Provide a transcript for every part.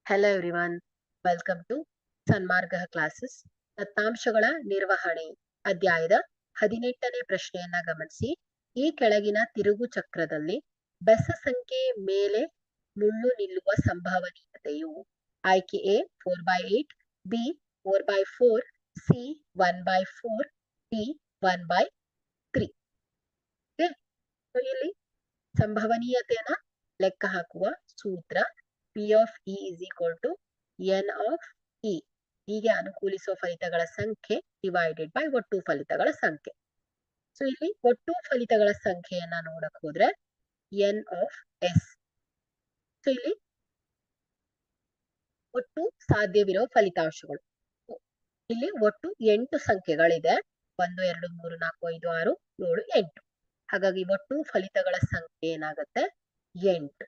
Hello everyone, welcome to Sanmarga classes. ದತ್ತಾಂಶಗಳ ನಿರ್ವಹಣೆ ಅಧ್ಯಾಯದ 18ನೇ ಪ್ರಶ್ನೆಯನ್ನ ಗಮನಿಸಿ. ಈ ಕೆಳಗಿನ ತಿರುಗು ಚಕ್ರದಲ್ಲಿ ಬೆಸ ಸಂಖ್ಯೆ ಮೇಲೆ ಮುಳ್ಳು ನಿಲ್ಲುವ ಸಂಭವನೀಯತೆಯು ಆಯ್ಕೆ ಎ 4/8, ಬಿ 4/4, ಸಿ 1/4, ಡಿ 1/3. ಇಲ್ಲಿ ಸಂಭವನೀಯತೆಯನ್ನ ಲೆಕ್ಕ ಹಾಕುವ ಸೂತ್ರ P of E is equal to N of E. ಹೀಗೆ ಅನುಕೂಲಿಸುವ ಫಲಿತಗಳ ಸಂಖ್ಯೆ ಡಿವೈಡೆಡ್ ಬೈ ಒಟ್ಟು ಫಲಿತಗಳ ಸಂಖ್ಯೆ. ಸೊ ಇಲ್ಲಿ ಒಟ್ಟು ಫಲಿತಗಳ ಸಂಖ್ಯೆಯನ್ನ ನೋಡಕ್ ಹೋದ್ರೆ N of S. ಸೊ ಇಲ್ಲಿ ಒಟ್ಟು ಸಾಧ್ಯವಿರುವ ಫಲಿತಾಂಶಗಳು. ಇಲ್ಲಿ ಒಟ್ಟು 8 ಸಂಖ್ಯೆಗಳಿದೆ. 1, 2, 3, 4, 5, 6, 7, 8. ಹಾಗಾಗಿ ಒಟ್ಟು ಫಲಿತಗಳ ಸಂಖ್ಯೆ ಏನಾಗುತ್ತೆ 8.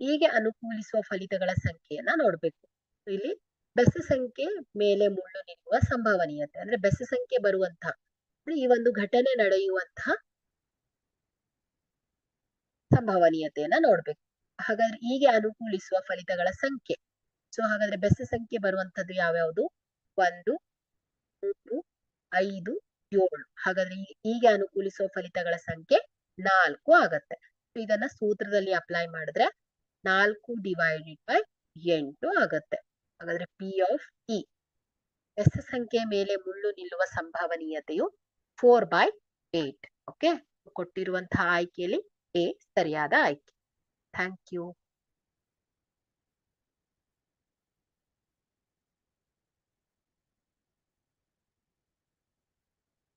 ಹೀಗೆ ಅನುಕೂಲಿಸುವ ಫಲಿತಗಳ ಸಂಖ್ಯೆಯನ್ನ ನೋಡ್ಬೇಕು. ಇಲ್ಲಿ ಬೆಸ ಸಂಖ್ಯೆ ಮೇಲೆ ಮುಳ್ಳು ನಿಲ್ಲುವ ಸಂಭವನೀಯತೆ ಅಂದ್ರೆ ಬೆಸ ಸಂಖ್ಯೆ ಬರುವಂತಹ ಈ ಒಂದು ಘಟನೆ ನಡೆಯುವಂತಹ ಸಂಭವನೀಯತೆಯನ್ನ ನೋಡ್ಬೇಕು. ಹಾಗಾದ್ರೆ ಹೀಗೆ ಅನುಕೂಲಿಸುವ ಫಲಿತಗಳ ಸಂಖ್ಯೆ. ಸೊ ಹಾಗಾದ್ರೆ ಬೆಸ ಸಂಖ್ಯೆ ಬರುವಂತದ್ದು ಯಾವ್ಯಾವುದು 1, 3, 5, 7. ಹಾಗಾದ್ರೆ ಹೀಗೆ ಅನುಕೂಲಿಸುವ ಫಲಿತಗಳ ಸಂಖ್ಯೆ 4 ಆಗತ್ತೆ. ಇದನ್ನ ಸೂತ್ರದಲ್ಲಿ ಅಪ್ಲೈ ಮಾಡಿದ್ರೆ 4 ಡಿವೈಡೆಡ್ ಬೈ 8 ಆಗತ್ತೆ. ಹಾಗಾದ್ರೆ P of E ಬೆಸ ಸಂಖ್ಯೆ ಮೇಲೆ ಮುಳ್ಳು ನಿಲ್ಲುವ ಸಂಭವನೀಯತೆಯು 4/8. ಓಕೆ, ಕೊಟ್ಟಿರುವಂತಹ ಆಯ್ಕೆಯಲ್ಲಿ ಎ ಸರಿಯಾದ ಆಯ್ಕೆ. Thank you.